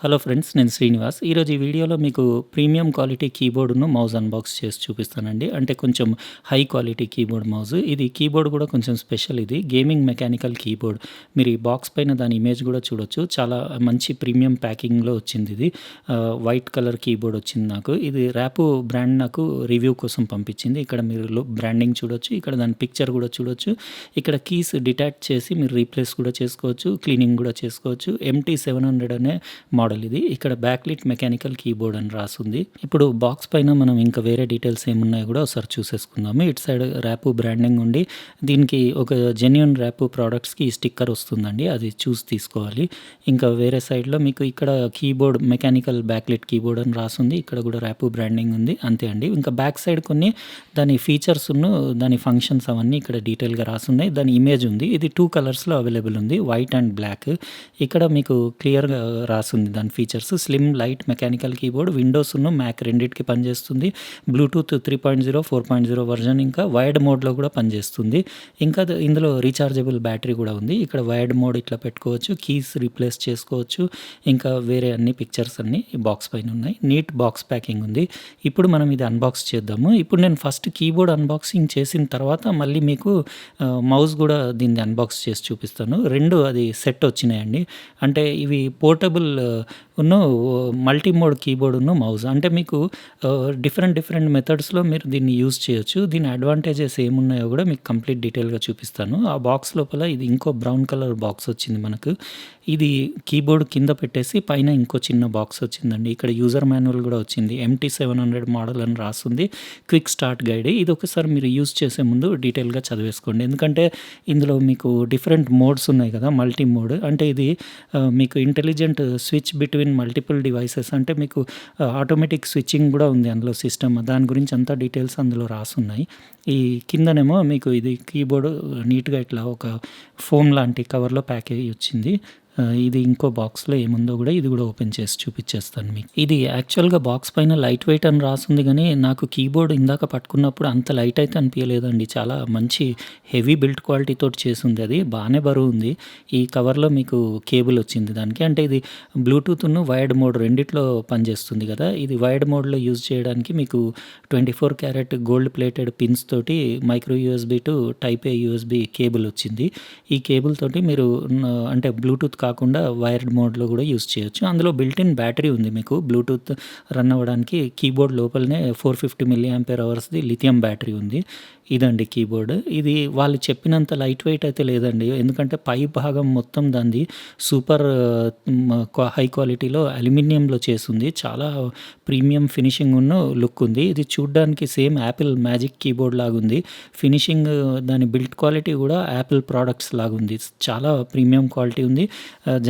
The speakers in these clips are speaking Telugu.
హలో ఫ్రెండ్స్, నేను శ్రీనివాస్. ఈరోజు ఈ వీడియోలో మీకు ప్రీమియం క్వాలిటీ కీబోర్డ్‌ను, మౌస్ అన్బాక్స్ చేసి చూపిస్తానండి. అంటే కొంచెం హై క్వాలిటీ కీబోర్డ్ మౌస్. ఇది కీబోర్డ్ కూడా కొంచెం స్పెషల్ ఇది. Gaming mechanical keyboard. మీరు ఈ బాక్స్ పైన దాని ఇమేజ్ కూడా చూడొచ్చు. చాలా మంచి ప్రీమియం ప్యాకింగ్‌లో వచ్చిందిది. వైట్ కలర్ కీబోర్డ్ వచ్చింది నాకు. ఇది ర్యాపు బ్రాండ్ నాకు రివ్యూ కోసం పంపించింది. ఇక్కడ మీరు బ్రాండింగ్ చూడొచ్చు. ఇక్కడ దాని పిక్చర్ కూడా చూడొచ్చు. ఇక్కడ కీస్ డిటాచ్ చేసి మీరు రీప్లేస్ కూడా చేసుకోవచ్చు. క్లీనింగ్ కూడా చేసుకోవచ్చు. MT700 అనే మోడల్ ఇది. ఇక్కడ బ్యాక్లిట్ మెకానికల్ కీబోర్డ్ అని రాసుంది. ఇప్పుడు బాక్స్ పైన మనం ఇంకా వేరే డీటెయిల్స్ ఏమున్నాయో కూడా ఒకసారి చూసేసుకుందాము. ఇటు సైడ్ ర్యాపు బ్రాండింగ్ ఉండి దీనికి ఒక జెన్యూన్ ర్యాపు ప్రోడక్ట్స్కి స్టిక్కర్ వస్తుందండి. అది చూసి తీసుకోవాలి. ఇంకా వేరే సైడ్లో మీకు ఇక్కడ కీబోర్డ్ మెకానికల్ బ్యాక్లిట్ కీబోర్డ్ అని రాసుంది. ఇక్కడ కూడా ర్యాపు బ్రాండింగ్ ఉంది. అంతే అండి. ఇంకా బ్యాక్ సైడ్ కొన్ని దాని ఫీచర్స్ను దాని ఫంక్షన్స్ అవన్నీ ఇక్కడ డీటెయిల్గా రాసున్నాయి. దాని ఇమేజ్ ఉంది. ఇది 2 కలర్స్లో అవైలబుల్ ఉంది, వైట్ అండ్ బ్లాక్. ఇక్కడ మీకు క్లియర్గా రాసుంది దాని features. Slim light mechanical keyboard, Windows Mac రెండింటికి పనిచేస్తుంది. బ్లూటూత్ 3.0 4.0 వర్జన్, ఇంకా వైర్డ్ మోడ్లో కూడా పనిచేస్తుంది. ఇంకా ఇందులో రీఛార్జబుల్ బ్యాటరీ కూడా ఉంది. ఇక్కడ వైర్డ్ మోడ్ ఇట్లా పెట్టుకోవచ్చు, కీస్ రీప్లేస్ చేసుకోవచ్చు. ఇంకా వేరే అన్ని పిక్చర్స్ అన్నీ ఈ బాక్స్ పైన ఉన్నాయి. నీట్ బాక్స్ ప్యాకింగ్ ఉంది. ఇప్పుడు మనం ఇది అన్బాక్స్ చేద్దాము. ఇప్పుడు నేను ఫస్ట్ కీబోర్డ్ అన్బాక్సింగ్ చేసిన తర్వాత మళ్ళీ మీకు మౌస్ కూడా దీన్ని అన్బాక్స్ చేసి చూపిస్తాను. రెండు అది సెట్ వచ్చినాయండి. అంటే ఇవి portable multi mode keyboard mouse. అంటే మీకు డిఫరెంట్ మెథడ్స్లో మీరు దీన్ని యూజ్ చేయొచ్చు. దీని అడ్వాంటేజెస్ ఏమున్నాయో కూడా మీకు కంప్లీట్ డీటెయిల్గా చూపిస్తాను. ఆ బాక్స్ లోపల ఇది ఇంకో బ్రౌన్ కలర్ బాక్స్ వచ్చింది మనకు. ఇది కీబోర్డ్ కింద పెట్టేసి పైన ఇంకో చిన్న బాక్స్ వచ్చిందండి. ఇక్కడ యూజర్ మాన్యువల్ కూడా వచ్చింది. MT700 మోడల్ అని రాస్తుంది. Quick start guide. ఇది ఒకసారి మీరు యూజ్ చేసే ముందు డీటెయిల్గా చదివేసుకోండి. ఎందుకంటే ఇందులో మీకు డిఫరెంట్ మోడ్స్ ఉన్నాయి కదా, మల్టీ మోడ్. అంటే ఇది మీకు intelligent switch between multiple devices. అంటే మీకు ఆటోమేటిక్ స్విచ్చింగ్ కూడా ఉంది అందులో సిస్టమ్. దాని గురించి అంతా డీటెయిల్స్ అందులో రాసున్నాయి. ఈ కిందనేమో మీకు ఇది కీబోర్డ్ నీట్గా ఇట్లా ఒక ఫోమ్ లాంటి కవర్లో ప్యాక్ అయ్యి వచ్చింది. ఇది ఇంకో బాక్స్లో ఏముందో కూడా ఇది కూడా ఓపెన్ చేసి చూపించేస్తాను మీకు. ఇది యాక్చువల్గా బాక్స్ పైన లైట్ వెయిట్ అని రాసుంది, కానీ నాకు కీబోర్డ్ ఇందాక పట్టుకున్నప్పుడు అంత లైట్ అయితే అనిపించలేదండి. చాలా మంచి హెవీ బిల్డ్ క్వాలిటీ తోటి చేసింది. అది బాగానే బరువు ఉంది. ఈ కవర్లో మీకు కేబుల్ వచ్చింది దానికి. అంటే ఇది బ్లూటూత్ను వైర్డ్ మోడ్ రెండిట్లో పనిచేస్తుంది కదా. ఇది వైర్డ్ మోడ్లో యూజ్ చేయడానికి మీకు 24 క్యారెట్ గోల్డ్ ప్లేటెడ్ పిన్స్ తోటి micro USB to type A USB cable వచ్చింది. ఈ కేబుల్ తోటి మీరు అంటే బ్లూటూత్ కాకుండా వైర్డ్ మోడ్లో కూడా యూజ్ చేయొచ్చు. అందులో బిల్ట్ ఇన్ బ్యాటరీ ఉంది. మీకు బ్లూటూత్ రన్ అవ్వడానికి కీబోర్డ్ లోపలనే 450 mAhది లిథియం బ్యాటరీ ఉంది. ఇదండి కీబోర్డ్. ఇది వాళ్ళు చెప్పినంత లైట్ వెయిట్ అయితే లేదండి. ఎందుకంటే పై భాగం మొత్తం దాన్ని సూపర్ హై క్వాలిటీలో అల్యూమినియంలో చేసింది. చాలా ప్రీమియం ఫినిషింగ్ లుక్ ఉంది. ఇది చూడ్డానికి సేమ్ యాపిల్ మ్యాజిక్ కీబోర్డ్ లాగుంది. ఫినిషింగ్ దాని బిల్డ్ క్వాలిటీ కూడా యాపిల్ ప్రోడక్ట్స్ లాగుంది. చాలా ప్రీమియం క్వాలిటీ ఉంది.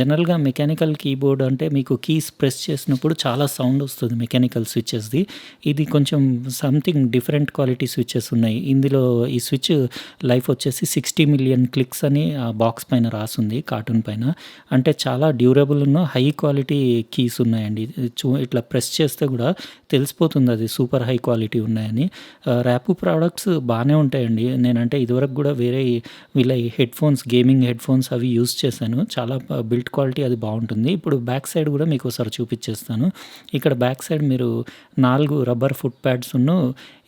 జనరల్గా మెకానికల్ కీబోర్డ్ అంటే మీకు కీస్ ప్రెస్ చేసినప్పుడు చాలా సౌండ్ వస్తుంది మెకానికల్ స్విచెస్ది. ఇది కొంచెం సంథింగ్ డిఫరెంట్ క్వాలిటీ స్విచెస్ ఉన్నాయి. ఇందులో ఈ స్విచ్ లైఫ్ వచ్చేసి 60 మిలియన్ క్లిక్స్ అని ఆ బాక్స్ పైన రాసుంది, కార్టూన్ పైన. అంటే చాలా డ్యూరబుల్ హై క్వాలిటీ కీస్ ఉన్నాయండి. ఇట్లా ప్రెస్ చేస్తే కూడా తెలిసిపోతుంది అది సూపర్ హై క్వాలిటీ ఉన్నాయని. ర్యాపు ప్రోడక్ట్స్ బాగానే ఉంటాయండి. నేనంటే ఇదివరకు కూడా వేరే వీళ్ళ హెడ్ఫోన్స్, గేమింగ్ హెడ్ఫోన్స్ అవి యూజ్ చేశాను. చాలా బిల్డ్ క్వాలిటీ అది బాగుంటుంది. ఇప్పుడు బ్యాక్ సైడ్ కూడా మీకు ఒకసారి చూపించేస్తాను. ఇక్కడ బ్యాక్ సైడ్ మీరు 4 రబ్బర్ ఫుట్ ప్యాడ్స్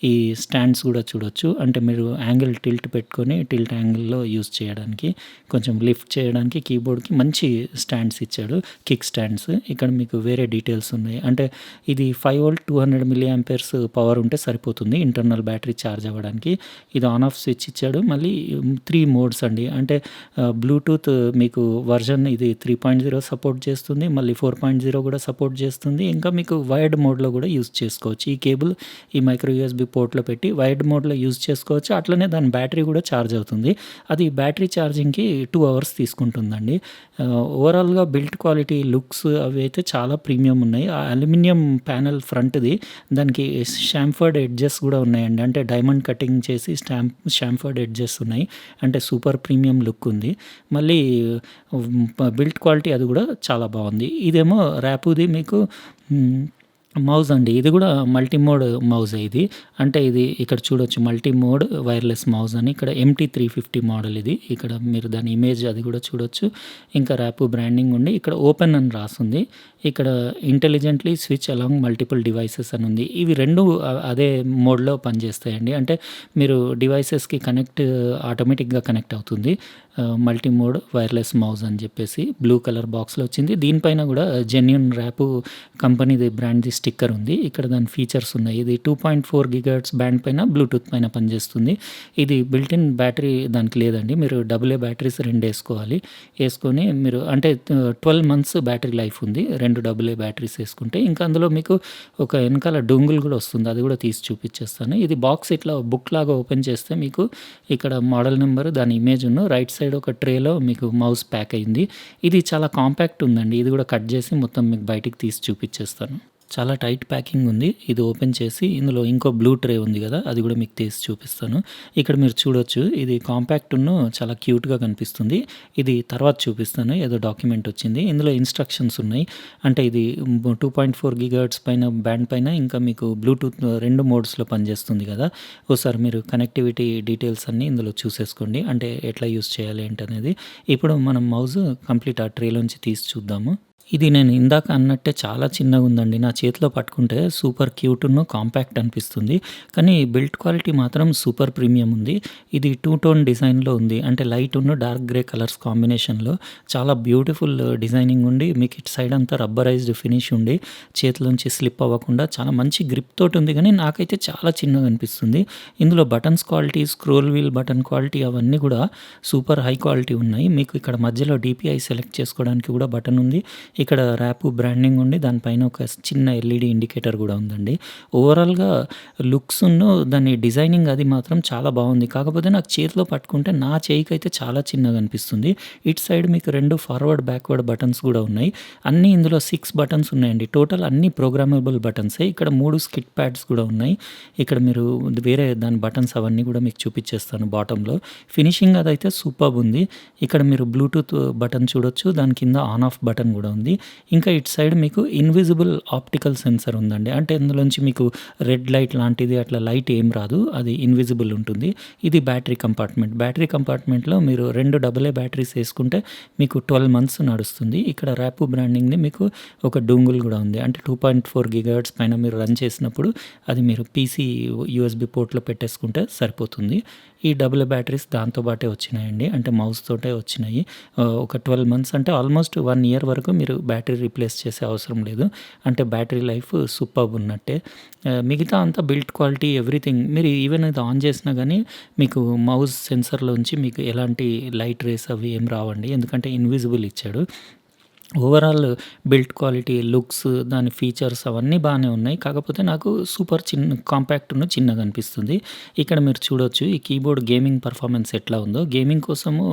ఈ స్టాండ్స్ కూడా చూడొచ్చు. అంటే మీరు యాంగిల్ టిల్ట్ పెట్టుకొని టిల్ట్ యాంగిల్లో యూజ్ చేయడానికి, కొంచెం లిఫ్ట్ చేయడానికి కీబోర్డ్కి మంచి స్టాండ్స్ ఇచ్చాడు, కిక్ స్టాండ్స్. ఇక్కడ మీకు వేరే డీటెయిల్స్ ఉన్నాయి. అంటే ఇది 5V 200 mAh పవర్ ఉంటే సరిపోతుంది ఇంటర్నల్ బ్యాటరీ ఛార్జ్ అవ్వడానికి. ఇది ఆన్ ఆఫ్ స్విచ్ ఇచ్చాడు. మళ్ళీ 3 మోడ్స్ అండి. అంటే బ్లూటూత్ మీకు వర్జన్ ఇది 3.0 సపోర్ట్ చేస్తుంది. మళ్ళీ 4.0 కూడా సపోర్ట్ చేస్తుంది. ఇంకా మీకు వైర్డ్ మోడ్లో కూడా యూజ్ చేసుకోవచ్చు. ఈ కేబుల్ ఈ మైక్రో USB పోర్ట్లో పెట్టి వైర్డ్ మోడ్లో యూజ్ చేసుకోవచ్చు. అట్లనే దాని బ్యాటరీ కూడా ఛార్జ్ అవుతుంది. అది బ్యాటరీ ఛార్జింగ్కి 2 hours తీసుకుంటుందండి. ఓవరాల్గా బిల్డ్ క్వాలిటీ, లుక్స్ అవి అయితే చాలా ప్రీమియం ఉన్నాయి. ఆ అల్యూమినియం ప్యానెల్ ఫ్రంట్ది దానికి షాంఫర్డ్ ఎడ్జెస్ కూడా ఉన్నాయండి. అంటే డైమండ్ కటింగ్ చేసి షాంఫర్డ్ ఎడ్జెస్ ఉన్నాయి. అంటే సూపర్ ప్రీమియం లుక్ ఉంది. మళ్ళీ బిల్డ్ క్వాలిటీ అది కూడా చాలా బాగుంది. ఇదేమో ర్యాపుది మీకు మౌస్ అండి. ఇది గూడా మల్టీ మోడ్ మౌజే ఇది. అంటే ఇది ఇక్కడ చూడొచ్చు మల్టీ మోడ్ వైర్‌లెస్ మౌస్ అని. ఇక్కడ MT350 మోడల్ ఇది. ఇక్కడ మీరు దాని ఇమేజ్ అది గూడా చూడొచ్చు. ఇంకా ర్యాపు బ్రాండింగ్ ఉండి ఇక్కడ ఓపెన్ అని రాసుంది. ఇక్కడ intelligently switch along multiple devices అని ఉంది. ఇవి 2 అదే మోడ్‌లో పనిచేస్తాయండి. అంటే మీరు డివైసెస్‌కి ఆటోమేటిక్‌గా కనెక్ట్ అవుతుంది. మల్టీ మోడ్ వైర్‌లెస్ మౌస్ అని జెప్పేసి బ్లూ కలర్ బాక్స్‌లో వచ్చింది. దీనిపైన గూడా జెన్యూన్ ర్యాపు కంపెనీది బ్రాండ్‌ది స్టిక్కర్ ఉంది. ఇక్కడ దాని ఫీచర్స్ ఉన్నాయి. ఇది 2.4 గిగాహెర్ట్జ్ బ్యాండ్ పైన బ్లూటూత్ పైన పనిచేస్తుంది. ఇది బిల్ట్ ఇన్ బ్యాటరీ దానికి లేదండి. మీరు AA బ్యాటరీస్ 2 ఏసుకోవాలి. ఏసుకొని మీరు అంటే 12 మంత్స్ బ్యాటరీ లైఫ్ ఉంది. 2 AA బ్యాటరీస్ ఏసుకుంటే. ఇంకా అందులో మీకు ఒక ఎనకాల డొంగుల్ గూడా వస్తుంది. అది గూడా తీసి చూపిచ్చేస్తాను. ఇది బాక్స్ ఇట్లా బుక్ లాగా ఓపెన్ చేస్తే మీకు ఇక్కడ మోడల్ నంబర్ దాని ఇమేజ్‌ను రైట్ సైడ్ ఒక ట్రేలో మీకు మౌస్ ప్యాక్ అయింది. ఇది చాలా కాంపాక్ట్ ఉందండి. ఇది గూడా కట్ జేసి మొత్తం మీకు బయటికి తీసి చూపిచ్చేస్తాను. చాలా టైట్ ప్యాకింగ్ ఉంది. ఇది ఓపెన్ చేసి ఇందులో ఇంకో బ్లూ ట్రే ఉంది గదా! అది గూడా మీకు తీసి చూపిస్తాను. ఇక్కడ మీరు చూడొచ్చు. ఇది కాంపాక్టును చాలా క్యూట్‌గా కనిపిస్తుంది. ఇది తర్వాత చూపిస్తాను. ఏదో డాక్యుమెంట్ వచ్చింది. ఇందులో ఇన్‌స్ట్రక్షన్స్ ఉన్నాయి. అంటే ఇది 2.4 గిగాహెర్ట్జ్ పైన బ్యాండ్ పైన ఇంకా మీకు బ్లూటూత్ 2 మోడ్స్‌లో పనిచేస్తుంది గదా! ఓసారి మీరు కనెక్టివిటీ డీటెయిల్స్ అన్నీ ఇందులో చూసేసుకోండి. అంటే ఎట్లా యూజ్ చేయాలి ఏంటనేది. ఇప్పుడు మనం మౌస్ కంప్లీట్ ఆ ట్రేలోంచి తీసి చూద్దాము. ఇది నేను ఇందాక అన్నట్టే చాలా చిన్నగుందండి. నా చేతిలో పట్టుకుంటే సూపర్ క్యూటును, కాంపాక్ట్ అనిపిస్తుంది. కానీ బిల్డ్ క్వాలిటీ మాత్రం సూపర్ ప్రీమియం ఉంది. ఇది 2 టోన్ డిజైన్‌లో ఉంది. అంటే లైటును, డార్క్ గ్రే కలర్స్ కాంబినేషన్‌లో చాలా బ్యూటిఫుల్ డిజైనింగ్ ఉండి, మీకు ఇటు సైడ్ అంతా రబ్బరైజ్డ్ ఫినిష్ ఉండి, చేతిలోంచి స్లిప్ అవ్వకుండా చాలా మంచి గ్రిప్ తోటి ఉంది గానీ, నాకైతే చాలా చిన్నగా అనిపిస్తుంది. ఇందులో buttons quality, scroll wheel button quality అవన్నీ గూడా సూపర్ హై క్వాలిటీ ఉన్నాయి. మీకు ఇక్కడ మధ్యలో DPI సెలెక్ట్ చేసుకోవడానికి కూడా బటన్ ఉంది. ఇక్కడ ర్యాపు బ్రాండింగ్ ఉండి దానిపైన ఒక చిన్న ఎల్ఈడి ఇండికేటర్ గూడా ఉందండి. ఓవరాల్‌గా లుక్సును దాని డిజైనింగ్ అది మాత్రం చాలా బావుంది. కాకపోతే నాకు చేతిలో పట్టుకుంటే నా చేయికైతే చాలా చిన్నగా అనిపిస్తుంది. ఇటు సైడ్ మీకు 2 ఫార్వర్డ్, బ్యాక్వర్డ్ బటన్స్ గూడా ఉన్నాయి. అన్నీ ఇందులో 6 బటన్స్ ఉన్నాయండి. టోటల్ అన్నీ ప్రోగ్రామబుల్ బటన్సే. ఇక్కడ 3 స్కిట్ ప్యాడ్స్ కూడా ఉన్నాయి. ఇక్కడ మీరు వేరే దాని బటన్స్ అవన్నీ గూడా మీకు చూపిచ్చేస్తాను బాటమ్‌లో. ఫినిషింగ్ అదైతే సూపర్బ్ ఉంది. ఇక్కడ మీరు బ్లూటూత్ బటన్ చూడొచ్చు. దాని కింద ఆన్ ఆఫ్ బటన్ గూడా ఉంది. ఇంకా ఇటు సైడ్ మీకు ఇన్విజిబుల్ ఆప్టికల్ సెన్సార్ ఉందండి. అంటే ఇందులోంచి మీకు రెడ్ లైట్ లాంటిది అట్లా లైట్ ఏం రాదు. అది ఇన్విజిబుల్ ఉంటుంది. ఇది బ్యాటరీ కంపార్ట్మెంట్. బ్యాటరీ కంపార్ట్మెంట్‌లో మీరు 2 AA బ్యాటరీస్ ఏసుకుంటే మీకు 12 మంత్స్ నడుస్తుంది. ఇక్కడ ర్యాపు బ్రాండింగ్‌ది మీకు ఒక డోంగుల్ గూడా ఉంది. అంటే 2.4 గిగాహెర్ట్జ్ పైన మీరు రన్ చేసినప్పుడు అది మీరు పీసీ యూఎస్‌బీ పోర్ట్‌లో పెట్టేసుకుంటే సరిపోతుంది. ఈ AA బ్యాటరీస్ దాంతో బాటే వచ్చినాయండి. అంటే మౌస్ తోటే వచ్చినాయి. ఒక 12 మంత్స్ అంటే ఆల్మోస్ట్ 1 ఇయర్ వరకు మీరు బ్యాటరీ రీప్లేస్ చేసే అవసరం లేదు. అంటే బ్యాటరీ లైఫ్ సూపర్బ్ ఉన్నట్టే. మిగతా అంతా బిల్డ్ క్వాలిటీ ఎవ్రీథింగ్ మీరు ఈవెన్ ఇది ఆన్ చేసినా గానీ మీకు మౌస్ సెన్సార్‌లోంచి మీకు ఎలాంటి లైట్ రేస్ అవి ఏం రావండి. ఎందుకంటే ఇన్విజిబుల్ ఇచ్చాడు. ఓవరాల్ బిల్డ్ క్వాలిటీ, లుక్స్, దాని ఫీచర్స్ అవన్నీ బానే ఉన్నాయి. కాకపోతే నాకు సూపర్ కాంపాక్ట్‌ను చిన్నగా అనిపిస్తుంది. ఇక్కడ మీరు చూడొచ్చు ఈ కీబోర్డ్ గేమింగ్ పర్ఫార్మెన్స్ ఎట్లా ఉందో. గేమింగ్ కోసము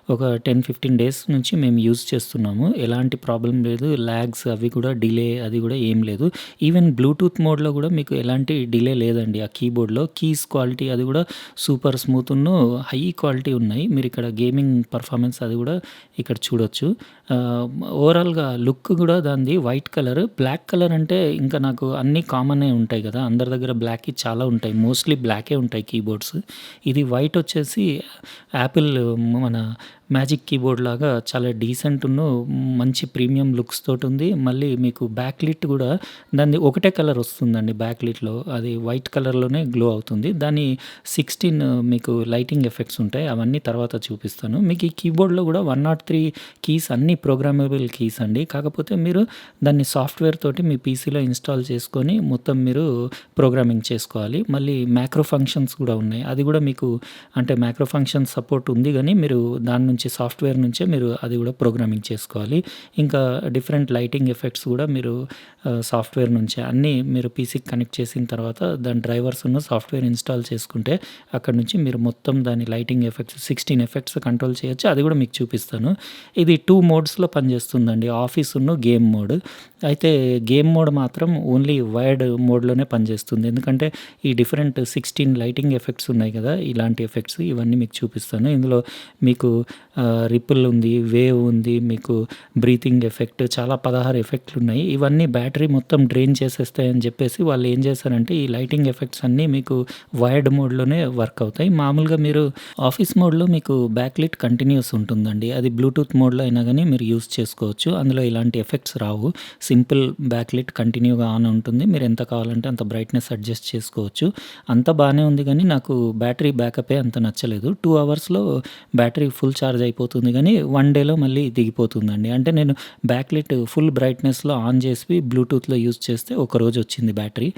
ఒక 10, 15 డేస్ నుంచి మేము యూజ్ చేస్తున్నాము. ఎలాంటి ప్రాబ్లమ్ లేదు. లాగ్స్ అవి కూడా డిలే అది కూడా ఏం లేదు. ఈవెన్ బ్లూటూత్ మోడ్‌లో కూడా మీకు ఎలాంటి డిలే లేదండి ఆ కీబోర్డ్‌లో. కీస్ క్వాలిటీ అది కూడా సూపర్ స్మూత్‌ను, హై క్వాలిటీ ఉన్నాయి. మీరిక్కడ గేమింగ్ పర్ఫార్మెన్స్ అది కూడా ఇక్కడ చూడొచ్చు. ఓవరాల్‌గా లుక్ గూడా దానిది వైట్ కలర్. బ్లాక్ కలర్ అంటే ఇంకా నాకు అన్నీ కామనే ఉంటాయి గదా! అందరి దగ్గర బ్లాక్‌యి చాలా ఉంటాయి. మోస్ట్‌లీ బ్లాకే ఉంటాయి కీబోర్డ్స్. ఇది వైట్ వచ్చేసి యాపిల్ మన మ్యాజిక్ కీబోర్డ్ లాగా చాలా డీసెంట్‌ను మంచి ప్రీమియం లుక్స్ తోటుంది. మళ్ళీ మీకు బ్యాక్ లిట్ గూడా దానిది ఒకటే కలర్ వస్తుందండి బ్యాక్ లిట్‌లో. అది వైట్ కలర్‌లోనే గ్లో అవుతుంది. దాని 16 మీకు లైటింగ్ ఎఫెక్ట్స్ ఉంటాయి. అవన్నీ తర్వాత చూపిస్తాను. మీకు ఈ కీబోర్డ్‌లో గూడా 103 కీస్ అన్నీ ప్రోగ్రామబుల్ కీస్ అండి. కాకపోతే మీరు దాన్ని సాఫ్ట్‌వేర్ తోటి మీ పీసీలో ఇన్‌స్టాల్ చేసుకొని మొత్తం మీరు ప్రోగ్రామింగ్ చేసుకోవాలి. మళ్ళీ మ్యాక్రో ఫంక్షన్స్ గూడా ఉన్నాయి. అది గూడా మీకు అంటే మ్యాక్రో ఫంక్షన్ సపోర్ట్ ఉంది గానీ మీరు దాని నుంచి సాఫ్ట్‌వేర్ నుంచే మీరు అది గూడా ప్రోగ్రామింగ్ చేసుకోవాలి. ఇంకా డిఫరెంట్ లైటింగ్ ఎఫెక్ట్స్ గూడా మీరు సాఫ్ట్‌వేర్ నుంచే అన్నీ మీరు పీసీకి కనెక్ట్ చేసిన తర్వాత దాని డ్రైవర్స్‌ను సాఫ్ట్‌వేర్ ఇన్‌స్టాల్ చేసుకుంటే అక్కడి నుంచి మీరు మొత్తం దాని లైటింగ్ ఎఫెక్ట్స్ 16 ఎఫెక్ట్స్ కంట్రోల్ చేయొచ్చు. అది గూడా మీకు చూపిస్తాను. ఇది 2 మోడ్స్‌లో పనిచేస్తుందండి. ఆఫీసును, గేమ్ మోడ్. అయితే గేమ్ మోడ్ మాత్రం ఓన్లీ వైర్డ్ మోడ్‌లోనే పనిచేస్తుంది. ఎందుకంటే ఈ డిఫరెంట్ 16 లైటింగ్ ఎఫెక్ట్స్ ఉన్నాయి గదా! ఇలాంటి ఎఫెక్ట్స్ ఇవన్నీ మీకు చూపిస్తాను. ఇందులో మీకు రిపుల్ ఉంది, వేవ్ ఉంది, మీకు బ్రీతింగ్ ఎఫెక్ట్ చాలా 16 ఎఫెక్ట్‌లున్నాయి. ఇవన్నీ బ్యాటరీ మొత్తం డ్రైన్ చేసేస్తాయని జెప్పేసి వాళ్ళు ఏం చేశారంటే ఈ లైటింగ్ ఎఫెక్ట్స్ అన్నీ మీకు వైర్డ్ మోడ్‌లోనే వర్క్ అవుతాయి. మామూలుగా మీరు ఆఫీస్ మోడ్‌లో మీకు బ్యాక్‌లిట్ కంటిన్యూయస్ ఉంటుందండి. అది బ్లూటూత్ మోడ్‌లో అయినా గానీ మీరు యూజ్ చేసుకోవచ్చు. అందులో ఇలాంటి ఎఫెక్ట్స్ రావు. సింపుల్ బ్యాక్‌లిట్ కంటిన్యూగా ఆన్ ఉంటుంది. మీరు ఎంత కావాలంటే అంత బ్రైట్‌నెస్ అడ్జస్ట్ చేసుకోవచ్చు. అంతా బానే ఉంది గానీ నాకు బ్యాటరీ బ్యాకపే అంత నచ్చలేదు. 2 అవర్స్‌లో బ్యాటరీ ఫుల్ ఛార్జ్ అయిపోతుంది గానీ 1 డేలో మళ్ళీ దిగిపోతుందండి. అంటే నేను బ్యాక్‌లిట్ ఫుల్ బ్రైట్‌నెస్‌లో ఆన్ చేసి బ్లూటూత్‌లో యూజ్ చేస్తే ఒకరోజు వచ్చింది బ్యాటరీ.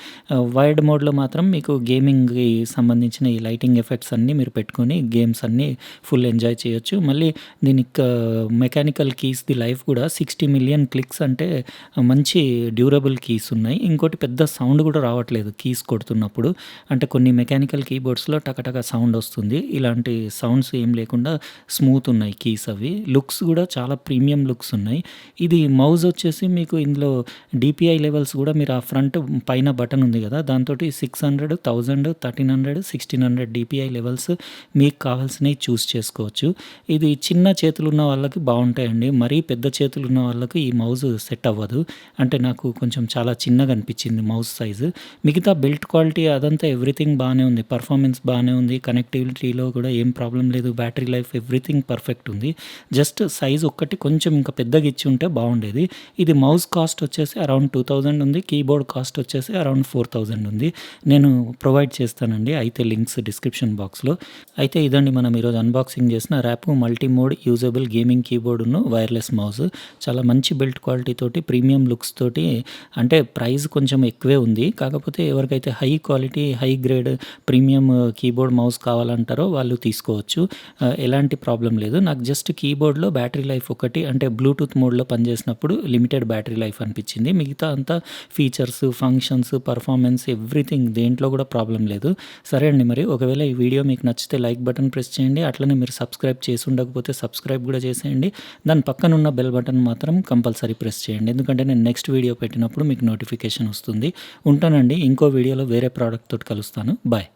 వైర్డ్ మోడ్‌లో మాత్రం మీకు గేమింగ్‌కి సంబంధించిన ఈ లైటింగ్ ఎఫెక్ట్స్ అన్నీ మీరు పెట్టుకొని గేమ్స్ అన్నీ ఫుల్ ఎంజాయ్ చేయొచ్చు. మళ్ళీ దీనికి మెకానికల్ కీస్‌ది లైఫ్ కూడా 60 మిలియన్ క్లిక్స్ అంటే మంచి డ్యూరబుల్ కీస్ ఉన్నాయి. ఇంకోటి పెద్ద సౌండ్ కూడా రావట్లేదు కీస్ కొడుతున్నప్పుడు. అంటే కొన్ని మెకానికల్ కీబోర్డ్స్‌లో టకటక సౌండ్ వస్తుంది. ఇలాంటి సౌండ్స్ ఏం లేకుండా స్మూత్ ఉన్నాయి కీస్ అవి. లుక్స్ కూడా చాలా ప్రీమియం లుక్స్ ఉన్నాయి. ఇది మౌస్ వచ్చేసి మీకు ఇందులో డీపీఐ లెవెల్స్ కూడా మీరు ఆ ఫ్రంట్ పైన బటన్ ఉంది కదా! దాంతోటి 600, 1000, 1300, 1600 డీపీఐ లెవెల్స్ మీకు కావాల్సినవి చూస్ చేసుకోవచ్చు. ఇది చిన్న చేతులున్న వాళ్ళకి బావుంటాయండి. మరీ పెద్ద చేతులున్న వాళ్ళకి ఈ మౌస్ సెట్ అవ్వదు. అంటే నాకు కొంచెం చాలా చిన్నగా అనిపించింది మౌస్ సైజు. మిగతా బిల్ట్ క్వాలిటీ అదంతా ఎవ్రీథింగ్ బానే ఉంది. పర్ఫార్మెన్స్ బానే ఉంది. కనెక్టివిటీలో కూడా ఏం ప్రాబ్లమ్ లేదు. బ్యాటరీ లైఫ్ ఎవ్రీథింగ్ పర్ఫెక్ట్ ఉంది. జస్ట్ సైజ్ ఒక్కటి కొంచెం ఇంకా పెద్దగా ఇచ్చి ఉంటే బావుండేది. ఇది మౌస్ కాస్ట్ వచ్చేసి అరౌండ్ 2000 ఉంది. కీబోర్డ్ కాస్ట్ వచ్చేసి అరౌండ్ 4000 ఉంది. నేను ప్రొవైడ్ చేస్తానండి అయితే లింక్స్ డిస్క్రిప్షన్ బాక్స్‌లో. అయితే ఇదండి మనం ఈరోజు అన్బాక్సింగ్ చేసిన Rapoo multi mode usable gaming కీబోర్డును వైర్‌లెస్ మౌస్. చాలా మంచి బిల్డ్ క్వాలిటీ తోటి ప్రీమియం లుక్స్ తోటి అంటే ప్రైస్ కొంచెం ఎక్కువే ఉంది. కాకపోతే ఎవరికైతే high quality, high grade premium keyboard mouse కావాలంటారో వాళ్ళు తీసుకోవచ్చు. ఎలాంటి ప్రాబ్లమ్ లేదు. నాకు జస్ట్ కీబోర్డ్‌లో బ్యాటరీ లైఫ్ ఒకటి అంటే బ్లూటూత్ మోడ్‌లో పనిచేసినప్పుడు లిమిటెడ్ బ్యాటరీ లైఫ్ అనిపించింది. మిగతా అంతా ఫీచర్స్, ఫంక్షన్స్, పర్ఫార్మెన్స్ ఎవ్రీథింగ్ దేంట్లో కూడా ప్రాబ్లమ్ లేదు. సరే అండి మరి ఒకవేళ ఈ వీడియో మీకు నచ్చితే లైక్ బటన్ ప్రెస్ చేయండి. అట్లనే మీరు సబ్స్క్రైబ్ చేసి ఉండకపోతే సబ్స్క్రైబ్ కూడా చేసేయండి. దాని పక్కనున్న బెల్ బటన్ మాత్రం కంపల్సరీ ప్రెస్ చేయండి. ఎందుకంటే నేను నెక్స్ట్ వీడియో పెట్టినప్పుడు మీకు నోటిఫికేషన్ వస్తుంది. ఉంటానండి. ఇంకో వీడియోలో వేరే ప్రోడక్ట్ తోటి కలుస్తాను. బాయ్.